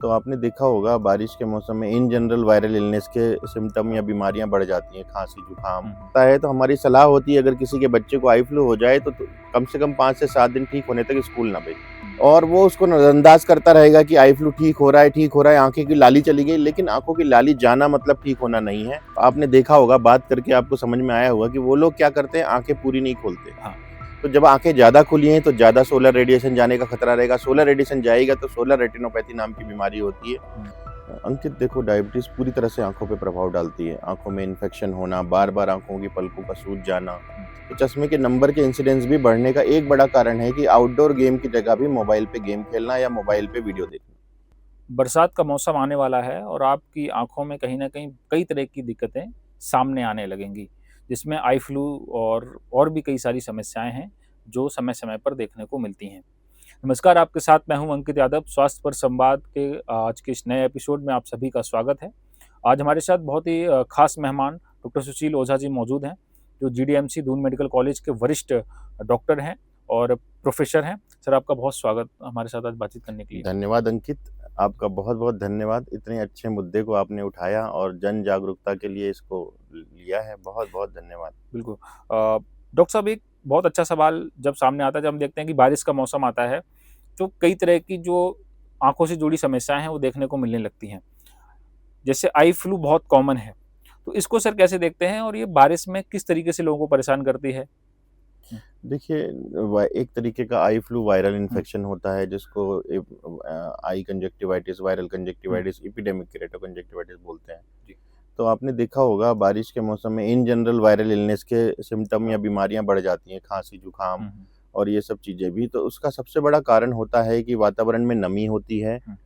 तो आपने देखा होगा बारिश के मौसम में इन जनरल वायरल इलनेस के सिम्टम या बीमारियां बढ़ जाती हैं, खांसी जुकाम होता है। तो हमारी सलाह होती है अगर किसी के बच्चे को आई फ्लू हो जाए तो कम से कम 5 से 7 दिन ठीक होने तक स्कूल ना भेजें। और वो उसको नजरअंदाज करता रहेगा कि आई फ्लू ठीक हो रहा है, ठीक हो रहा है, आंखें की लाली चली गई, लेकिन आंखों की लाली जाना मतलब ठीक होना नहीं है। आपने देखा होगा, बात करके आपको समझ में आया होगा कि वो लोग क्या करते हैं, आंखें पूरी नहीं खोलते। हाँ। तो जब आंखें ज़्यादा खुली हैं तो ज़्यादा सोलर रेडिएशन जाने का खतरा रहेगा। सोलर रेडिएशन जाएगा तो सोलर रेटिनोपैथी नाम की बीमारी होती है। अंकित देखो, डायबिटीज पूरी तरह से आंखों पे प्रभाव डालती है। आंखों में इन्फेक्शन होना, बार बार आंखों की पलकों का सूज जाना, तो चश्मे के नंबर के इंसिडेंस भी बढ़ने का एक बड़ा कारण है कि आउटडोर गेम की जगह भी मोबाइल पे गेम खेलना या मोबाइल पे वीडियो देखना। बरसात का मौसम आने वाला है और आपकी आंखों में कहीं ना कहीं कई तरह की दिक्कतें सामने आने लगेंगी, जिसमें आई फ्लू और भी कई सारी समस्याएं हैं जो समय समय पर देखने को मिलती हैं। नमस्कार, आपके साथ मैं हूं अंकित यादव। स्वास्थ्य पर संवाद के आज के इस नए एपिसोड में आप सभी का स्वागत है। आज हमारे साथ बहुत ही खास मेहमान डॉक्टर सुशील ओझा जी मौजूद हैं, जो जीडीएमसी दून मेडिकल कॉलेज के वरिष्ठ डॉक्टर हैं और प्रोफेसर हैं। सर, आपका बहुत स्वागत हमारे साथ आज बातचीत करने के लिए। धन्यवाद अंकित, आपका बहुत बहुत धन्यवाद। इतने अच्छे मुद्दे को आपने उठाया और जन जागरूकता के लिए इसको लिया है। बहुत बहुत धन्यवाद। बिल्कुल। डॉक्टर साहब, एक बहुत अच्छा सवाल जब सामने आता है, जब हम देखते हैं कि बारिश का मौसम आता है, तो कई तरह की जो आँखों से जुड़ी समस्याएँ हैं, वो देखने को मिलने लगती हैं। जैसे आई फ्लू बहुत कॉमन है, तो इसको सर कैसे देखते हैं और ये बारिश में किस तरीके से लोगों को परेशान करती है? हुँ, देखिए, एक तरीके का आई फ्लू वायरल हुँ, इन्फेक्शन होता है जिसको आई कंजक्टिवाइटिस, वायरल हुँ, कंजक्टिवाइटिस, एपिडेमिक केरेटोकंजक्टिवाइटिस बोलते हैं। जी, तो आपने देखा होगा बारिश के मौसम में इन जनरल वायरल इलनेस के सिम्टम या हाँ, बीमारियां बढ़ जाती हैं, खांसी जुकाम हुँ, हुँ, और ये सब चीज़ें भी। तो उसका सबसे बड़ा कारण होता है कि वातावरण में नमी होती है। हुँ,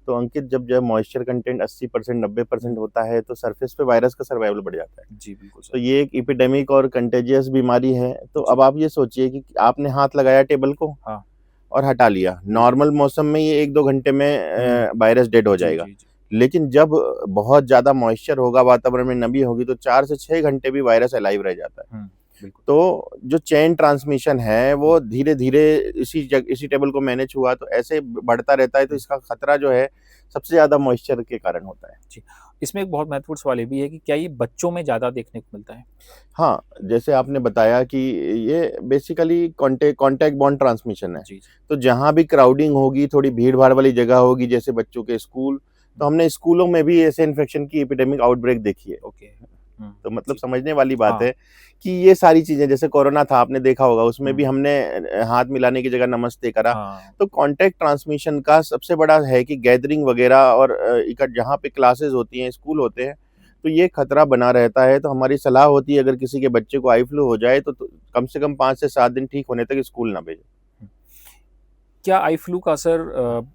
तो अंकित, जब मॉइस्चर कंटेंट 80% हुँ, 90% होता है तो सरफेस पे वायरस का सर्वाइवल बढ़ जाता है। जी, बिल्कुल तो सर। ये एक एपिडेमिक और कंटेजियस बीमारी है। तो जी, अब आप ये सोचिए कि आपने हाथ लगाया टेबल को हाँ, और हटा लिया। जी, नॉर्मल मौसम में ये 1-2 घंटे में हुँ, वायरस डेड हो जी, जाएगा। जी, जी, लेकिन जब बहुत ज़्यादा मॉइस्चर होगा, वातावरण में नमी होगी, तो 4 से 6 घंटे भी वायरस अलाइव रह जाता है। हुँ, बिल्कुल, तो जो चेन ट्रांसमिशन है हुँ, वो धीरे-धीरे इसी टेबल को मैनेज हुआ तो ऐसे बढ़ता रहता है। तो हुँ, इसका खतरा जो है सबसे ज़्यादा मॉइस्चर के कारण होता है। जी। इसमें एक बहुत महत्वपूर्ण सवाल ये भी है कि क्या ये बच्चों में ज़्यादा देखने को मिलता है? हाँ, जैसे आपने बताया कि ये बेसिकली कॉन्टैक्ट बॉन्ड ट्रांसमिशन है। जी, जी, तो जहाँ भी क्राउडिंग होगी, थोड़ी भीड़-भाड़ वाली जगह होगी, जैसे बच्चों के स्कूल, तो हुँ, हमने स्कूलों में भी ऐसे इन्फेक्शन की एपिडेमिक आउटब्रेक देखी है। ओके, हुँ, तो मतलब जी, समझने वाली बात हाँ, है कि ये सारी चीज़ें, जैसे कोरोना था, आपने देखा होगा, उसमें भी हुँ, हमने हाथ मिलाने की जगह नमस्ते करा। हाँ, तो कॉन्टैक्ट ट्रांसमिशन का सबसे बड़ा है कि गैदरिंग वगैरह और जहाँ पे क्लासेस होती हैं, स्कूल होते हैं, तो ये खतरा बना रहता है। तो हमारी सलाह होती है अगर किसी के बच्चे को आई फ्लू हो जाए तो कम से कम 5 से 7 दिन ठीक होने तक स्कूल ना भेजें। हुँ। क्या आई फ्लू का असर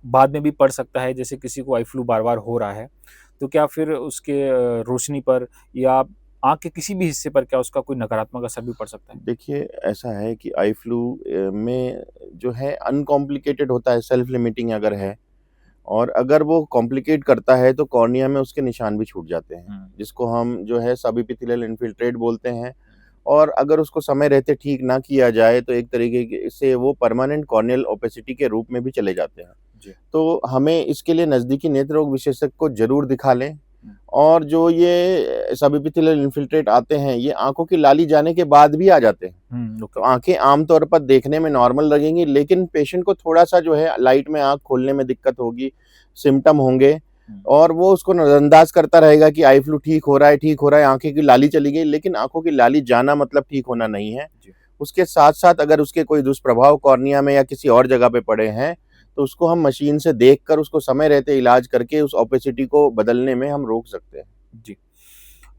बाद में भी पड़ सकता है? जैसे किसी को आई फ्लू बार-बार हो रहा है, तो क्या फिर उसके रोशनी पर या आँख के किसी भी हिस्से पर क्या उसका कोई नकारात्मक असर भी पड़ सकता है? देखिए, ऐसा है कि आई फ्लू में जो है अनकॉम्प्लिकेटेड होता है, सेल्फ लिमिटिंग अगर है, और अगर वो कॉम्प्लिकेट करता है तो कॉर्निया में उसके निशान भी छूट जाते हैं, हुँ, जिसको हम जो है सब एपिथेलियल इन्फिल्ट्रेट बोलते हैं। और अगर उसको समय रहते ठीक ना किया जाए तो एक तरीके से वो परमानेंट कॉर्नियल ओपेसिटी के रूप में भी चले जाते हैं। जी, तो हमें इसके लिए नज़दीकी नेत्र रोग विशेषज्ञ को ज़रूर दिखा लें। हुँ, और जो ये सब एपिथेलियल इन्फिल्ट्रेट आते हैं, ये आँखों की लाली जाने के बाद भी आ जाते हैं। हुँ, तो ओके, आँखें आम तौर पर देखने में नॉर्मल लगेंगी, लेकिन पेशेंट को थोड़ा-सा जो है लाइट में आँख खोलने में दिक्कत होगी, सिम्पटम होंगे, हुँ, और वो उसको नज़रअंदाज करता रहेगा कि आई फ्लू ठीक हो रहा है, ठीक हो रहा है, आँखें की लाली चली गई, लेकिन आँखों की लाली जाना मतलब ठीक होना नहीं है। जी, उसके साथ-साथ अगर उसके कोई दुष्प्रभाव कॉर्निया में या किसी और जगह पे पड़े हैं, तो उसको हम मशीन से देखकर उसको समय रहते इलाज करके उस ओपेसिटी को बदलने में हम रोक सकते हैं। जी।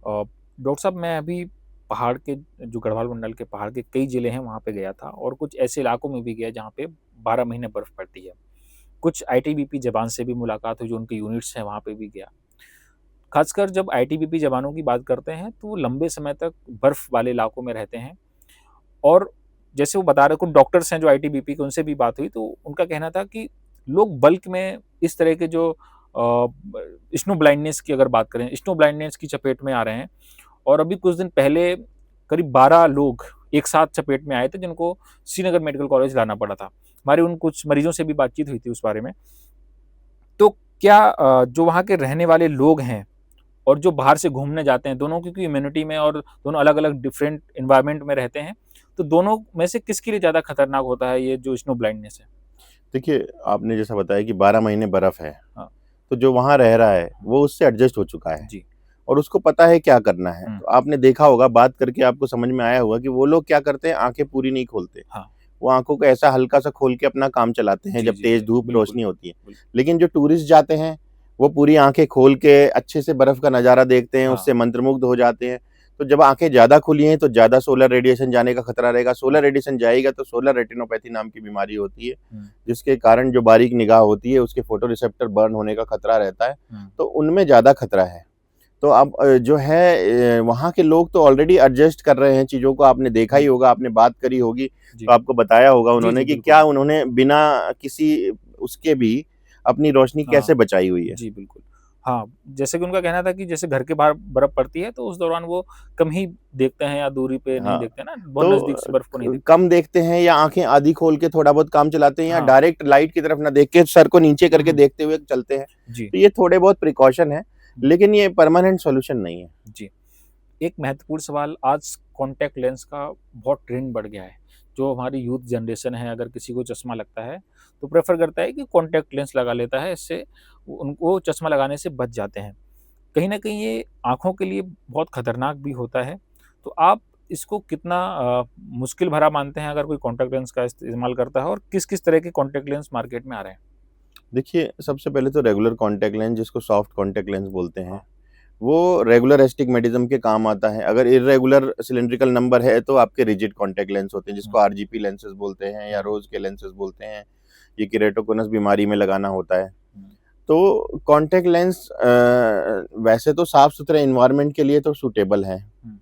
डॉक्टर साहब, मैं अभी पहाड़ के जो गढ़वाल मंडल के पहाड़ के कई ज़िले हैं वहाँ पे गया था और कुछ ऐसे इलाकों में भी गया जहाँ पे 12 महीने बर्फ़ पड़ती है। कुछ आईटीबीपी जवान से भी मुलाकात हुई, जो उनके यूनिट्स हैं वहाँ पे भी गया। ख़ासकर जब आईटीबीपी जवानों की बात करते हैं तो वो लंबे समय तक बर्फ़ वाले इलाकों में रहते हैं और जैसे वो बता रहे, कुछ डॉक्टर्स हैं जो आईटीबीपी के, उनसे भी बात हुई तो उनका कहना था कि लोग बल्क में इस तरह के जो स्नो ब्लाइंडनेस की अगर बात करें, स्नो ब्लाइंडनेस की चपेट में आ रहे हैं। और अभी कुछ दिन पहले करीब 12 लोग एक साथ चपेट में आए थे जिनको श्रीनगर मेडिकल कॉलेज लाना पड़ा था। हमारी उन कुछ मरीजों से भी बातचीत हुई थी उस बारे में। तो क्या जो वहाँ के रहने वाले लोग हैं और जो बाहर से घूमने जाते हैं, दोनों की इम्यूनिटी में और दोनों अलग-अलग डिफरेंट एनवायरनमेंट में रहते हैं, तो दोनों में से किसके लिए ज़्यादा खतरनाक होता है ये जो स्नो ब्लाइंडनेस है? देखिए, आपने जैसा बताया कि 12 महीने बर्फ़ है, हाँ। तो जो वहाँ रह रहा है, वो उससे एडजस्ट हो चुका है जी। और उसको पता है क्या करना है। हुँ। तो आपने देखा होगा, बात करके आपको समझ में आया होगा कि वो लोग क्या करते हैं, आँखें पूरी नहीं खोलते। हाँ। वो आँखों को ऐसा हल्का-सा खोल के अपना काम चलाते हैं जी, जब जी, तेज़ जी। धूप बिल्कुल, रोशनी होती है। बिल्कुल। लेकिन जो टूरिस्ट जाते हैं, वो पूरी आँखें खोल के अच्छे से बर्फ़ का नज़ारा देखते हैं, हाँ। उससे मंत्रमुग्ध हो जाते हैं। तो जब आँखें ज़्यादा खुली हैं, तो ज़्यादा सोलर रेडिएशन जाने का खतरा रहेगा। सोलर रेडिएशन जाएगा तो सोलर रेटिनोपैथी नाम की बीमारी होती है, हुँ, जिसके कारण जो बारीक निगाह होती है, उसके फोटोरिसेप्टर बर्न होने का खतरा रहता है, हुँ। तो उनमें ज़्यादा खतरा है। तो अब जो है वहाँ के लोग तो ऑलरेडी एडजस्ट कर रहे हैं चीज़ों को, आपने देखा ही जी, होगा, आपने बात करी होगी, जी। तो आपको बताया होगा जी, जी, उन्होंने कि बिल्कुल। क्या उन्होंने बिना किसी उसके भी अपनी रोशनी हाँ। कैसे बचाई हुई है। जी, बिल्कुल। हाँ, जैसे कि उनका कहना था कि जैसे घर के बाहर बर्फ़ पड़ती है, तो उस दौरान वो कम ही देखते हैं या दूरी पे नहीं हाँ, देखते हैं ना, बहुत तो नज़दीक से बर्फ़ को नहीं क देखते। कम देखते हैं या आँखें आधी खोल के थोड़ा बहुत काम चलाते हैं या हाँ। डायरेक्ट लाइट की तरफ ना देख के सर को नीचे हुँ, करके हुँ। देखते हुए चलते हैं। जी। तो ये थोड़े बहुत प्रिकॉशन हैं, हुँ, लेकिन ये परमानेंट सॉल्यूशन नहीं है। जी। एक महत्वपूर्ण सवाल, आज कॉन्टैक्ट लेंस का बहुत ट्रेंड बढ़ गया है। जो हमारी यूथ जनरेशन है, अगर किसी को चश्मा लगता है, तो प्रेफ़र करता है कि कॉन्टैक्ट लेंस लगा लेता है, इससे उनको चश्मा लगाने से बच जाते हैं। कहीं न कहीं ये आँखों के लिए बहुत खतरनाक भी होता है। तो आप इसको कितना मुश्किल भरा मानते हैं अगर कोई कॉन्टैक्ट लेंस का इस्तेमाल करता है और किस-किस तरह के कॉन्टैक्ट लेंस मार्केट में आ रहे हैं? देखिए, सबसे पहले तो रेगुलर कॉन्टैक्ट लेंस जिसको सॉफ्ट कॉन्टैक्ट लेंस बोलते हैं, वो रेगुलर एस्टिग्मेटिज़्म के काम आता है। अगर इर्रेगुलर सिलिंड्रिकल नंबर है, तो आपके रिजिड कॉन्टैक्ट लेंस होते हैं, हुँ, जिसको आरजीपी लेंसेज़ बोलते हैं या हुँ, रोज़ के लेंसेज़ बोलते हैं। ये केरेटोकोनस बीमारी में लगाना होता है। हुँ, तो कॉन्टैक्ट लेंस वैसे तो साफ-सुथरे एनवायरनमेंट के लिए तो सूटेबल हैं। हुँ,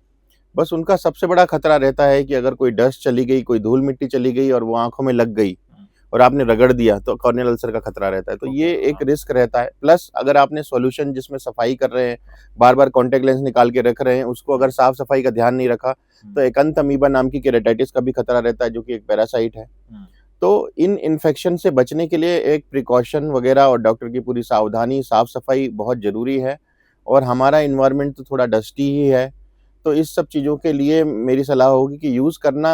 बस उनका सबसे बड़ा खतरा रहता है कि अगर कोई डस्ट चली गई, कोई धूल-मिट्टी चली गई और वो आँखों में लग गई हुँ। और आपने रगड़ दिया, तो कॉर्नियल अल्सर का खतरा रहता है। तो ओके, ये एक हाँ, रिस्क रहता है। प्लस अगर आपने सॉल्यूशन जिसमें सफाई कर रहे हैं, बार-बार कॉन्टैक्ट लेंस निकाल के रख रहे हैं, उसको हुँ, अगर साफ-सफाई का ध्यान नहीं रखा, हुँ, तो एकंत अमीबा नाम की केरेटाइटिस का भी खतरा रहता है, जो कि एक पैरासाइट है। हुँ, तो इन इन्फेक्शन से बचने के लिए एक प्रिकॉशन वगैरह और डॉक्टर की पूरी सावधानी, साफ-सफाई बहुत ज़रूरी है और हमारा एनवायरनमेंट तो थोड़ा डस्टी ही है। तो इस सब चीज़ों के लिए मेरी सलाह होगी कि यूज़ करना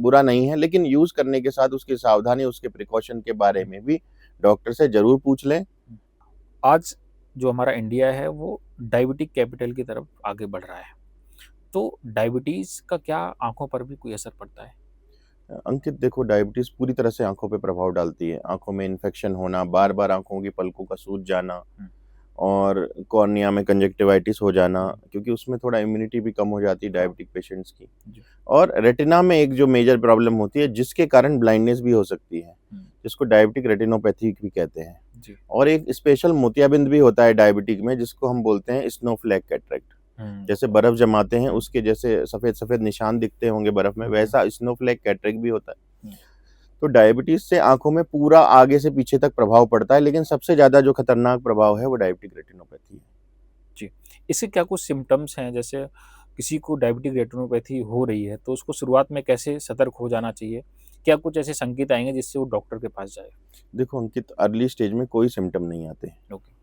बुरा नहीं है, लेकिन यूज़ करने के साथ उसकी सावधानी, उसके प्रिकॉशन के बारे हुँ, में भी डॉक्टर से ज़रूर पूछ लें। हुँ। आज जो हमारा इंडिया है वो डायबिटिक कैपिटल की तरफ आगे बढ़ रहा है। तो डायबिटीज़ का क्या आँखों पर भी कोई असर पड़ता है? अंकित, देखो, डायबिटीज़ पूरी तरह से आँखों पे प्रभाव डालती है। आँखों में इन्फेक्शन होना, हुँ, बार-बार आँखों की पलकों का सूज जाना हुँ, और कॉर्निया में कंजक्टिवाइटिस हो जाना, हुँ, क्योंकि उसमें थोड़ा इम्यूनिटी भी कम हो जाती है हाँ, डायबिटिक पेशेंट्स की। जी, और रेटिना में एक जो मेजर प्रॉब्लम होती है, जिसके कारण ब्लाइंडनेस भी हो सकती है, हुँ, जिसको डायबिटिक रेटिनोपैथी भी कहते हैं। जी, और एक स्पेशल मोतियाबिंद भी होता है डायबिटिक में, जिसको हम बोलते हैं स्नोफ्लेक कैटरेक्ट। हुँ, जैसे बर्फ जमाते हैं, हुँ, उसके जैसे सफ़ेद-सफ़ेद निशान दिखते होंगे बर्फ में, हुँ, हुँ, वैसा स्नोफ्लेक कैटरेक्ट भी होता है। हुँ, तो डायबिटीज़ से आँखों में पूरा आगे से पीछे तक प्रभाव पड़ता है, लेकिन सबसे ज़्यादा जो खतरनाक प्रभाव है, वो डायबिटिक रेटिनोपैथी है। जी। इसके क्या कुछ सिम्पटम्स हैं? जैसे किसी को डायबिटिक रेटिनोपैथी हो रही है, तो उसको शुरुआत में कैसे सतर्क हो जाना चाहिए? क्या कुछ ऐसे संकेत आएँगे जिससे वो डॉक्टर के पास जाए? देखो अंकित, अर्ली स्टेज में कोई सिम्पटम नहीं आते। ओके।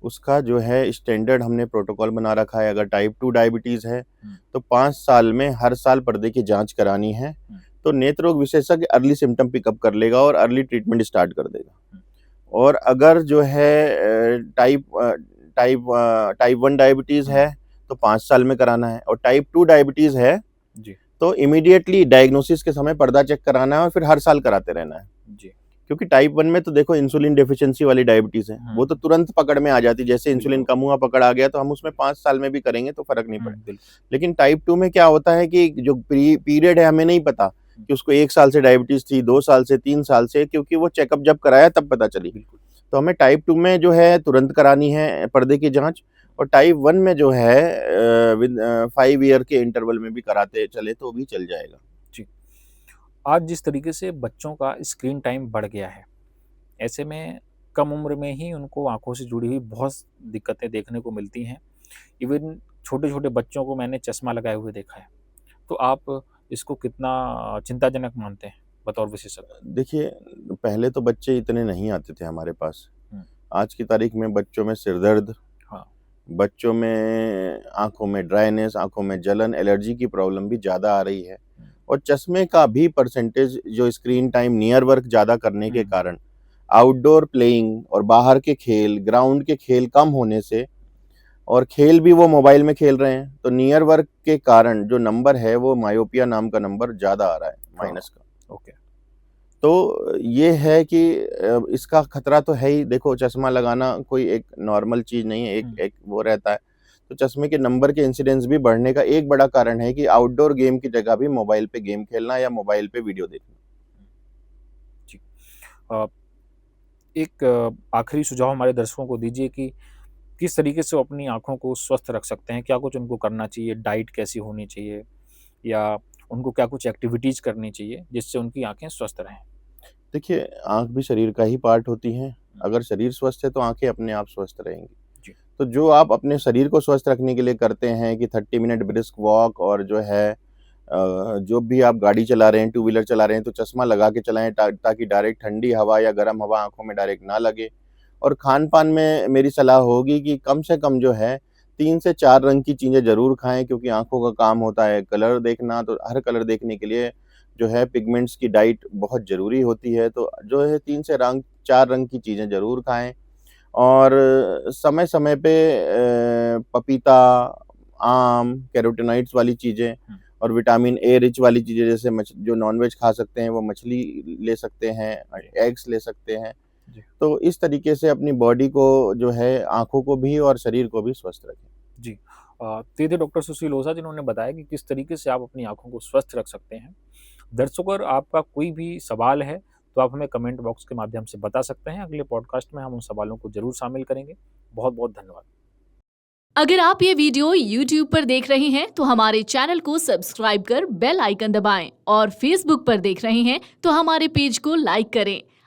उसका जो है स्टैंडर्ड हमने प्रोटोकॉल बना रखा है। अगर टाइप 2 डायबिटीज़ है, हुँ, तो 5 साल में हर साल पर्दे की जाँच करानी है। हुँ, तो नेत्र रोग विशेषज्ञ अर्ली सिम्पटम पिकअप कर लेगा और अर्ली ट्रीटमेंट स्टार्ट कर देगा। हुँ, और अगर जो है टाइप 1 डायबिटीज़ हुँ, है, तो 5 साल में कराना है, और टाइप 2 डायबिटीज़ है, जी, तो इमीडिएटली डायग्नोसिस के समय पर्दा चेक कराना है और फिर हर साल कराते रहना है। जी। क्योंकि टाइप 1 में तो देखो इंसुलिन डेफिशिएंसी वाली डायबिटीज़ है, हुँ, वो तो तुरंत पकड़ में आ जाती है। जैसे इंसुलिन बिल्कुल। कम हुआ, पकड़ आ गया, तो हम उसमें 5 साल में भी करेंगे तो फ़र्क नहीं हुँ, पड़ेगा। बिल्कुल। लेकिन टाइप 2 में क्या होता है कि जो पीरियड है, हमें नहीं पता हुँ, कि उसको 1 साल से डायबिटीज़ थी, 2 साल से, 3 साल से, क्योंकि वो चेकअप जब कराया तब पता चली। बिल्कुल। तो हमें टाइप 2 में जो है तुरंत करानी है पर्दे की जाँच, और टाइप 1 में जो है 5 ईयर के इंटरवल में भी कराते चले तो भी चल जाएगा। जी। आज जिस तरीके से बच्चों का स्क्रीन टाइम बढ़ गया है, ऐसे में कम उम्र में ही उनको आँखों से जुड़ी हुई बहुत दिक्कतें देखने को मिलती हैं। इवन छोटे-छोटे बच्चों को मैंने चश्मा लगाए हुए देखा है। तो आप इसको कितना चिंताजनक मानते हैं बतौर विशेषज्ञ? देखिए, पहले तो बच्चे इतने नहीं आते थे हमारे पास। हुँ, आज की तारीख में बच्चों में सिर दर्द, हाँ। बच्चों में आंखों में ड्राइनेस, आंखों में जलन, एलर्जी की प्रॉब्लम भी ज़्यादा आ रही है। और चश्मे का भी परसेंटेज जो स्क्रीन टाइम नियर वर्क ज़्यादा करने के कारण, आउटडोर प्लेइंग और बाहर के खेल, ग्राउंड के खेल कम होने से, और खेल भी वो मोबाइल में खेल रहे हैं, तो नियर वर्क के कारण जो नंबर है वो मायोपिया नाम का नंबर ज़्यादा आ रहा है, माइनस का। ओके। तो ये है कि इसका खतरा तो है ही। देखो, चश्मा लगाना कोई एक नॉर्मल चीज़ नहीं है, एक वो रहता है। तो चश्मे के नंबर के इंसिडेंस भी बढ़ने का एक बड़ा कारण है कि आउटडोर गेम की जगह भी मोबाइल पे गेम खेलना या मोबाइल पे वीडियो देखना। जी। एक आखिरी सुझाव हमारे दर्शकों को दीजिए कि किस तरीके से वो अपनी आँखों को स्वस्थ रख सकते हैं? क्या कुछ उनको करना चाहिए? डाइट कैसी होनी चाहिए? या उनको क्या कुछ एक्टिविटीज़ करनी चाहिए जिससे उनकी आँखें स्वस्थ रहें? देखिए, आँख भी शरीर का ही पार्ट होती है। अगर शरीर स्वस्थ है तो आँखें अपने आप स्वस्थ रहेंगी। जी। तो जो आप अपने शरीर को स्वस्थ रखने के लिए करते हैं कि 30 मिनट ब्रिस्क वॉक, और जो है जो भी आप गाड़ी चला रहे हैं, टू व्हीलर चला रहे हैं, तो चश्मा लगा के चलाएँ ताकि डायरेक्ट ठंडी हवा या गर्म हवा आँखों में डायरेक्ट ना लगे। और खान-पान में मेरी सलाह होगी कि कम से कम जो है 3 से 4 रंग की चीज़ें ज़रूर खाएँ, क्योंकि आँखों का काम होता है कलर देखना, तो हर कलर देखने के लिए जो है पिगमेंट्स की डाइट बहुत ज़रूरी होती है। तो जो है 3 से 4 रंग की चीज़ें ज़रूर खाएँ। और समय-समय पे पपीता, आम, कैरोटीनॉइड्स वाली चीज़ें और विटामिन ए रिच वाली चीज़ें, जैसे जो नॉन-वेज खा सकते हैं वो मछली ले सकते हैं, एग्स ले सकते हैं। जी। तो इस तरीके से अपनी बॉडी को जो है, आँखों को भी और शरीर को भी स्वस्थ रखें। जी। ये थे डॉक्टर सुशील ओझा जिन्होंने बताया कि किस तरीके से आप अपनी आँखों को स्वस्थ रख सकते हैं। दर्शकों, अगर आपका कोई भी सवाल है, तो आप हमें कमेंट बॉक्स के माध्यम से बता सकते हैं। अगले पॉडकास्ट में हम उन सवालों को ज़रूर शामिल करेंगे। बहुत-बहुत धन्यवाद। अगर आप ये वीडियो YouTube पर देख रहे हैं तो हमारे चैनल को सब्सक्राइब कर बेल आइकन दबाएं और Facebook पर देख रहे हैं तो हमारे पेज को लाइक करें।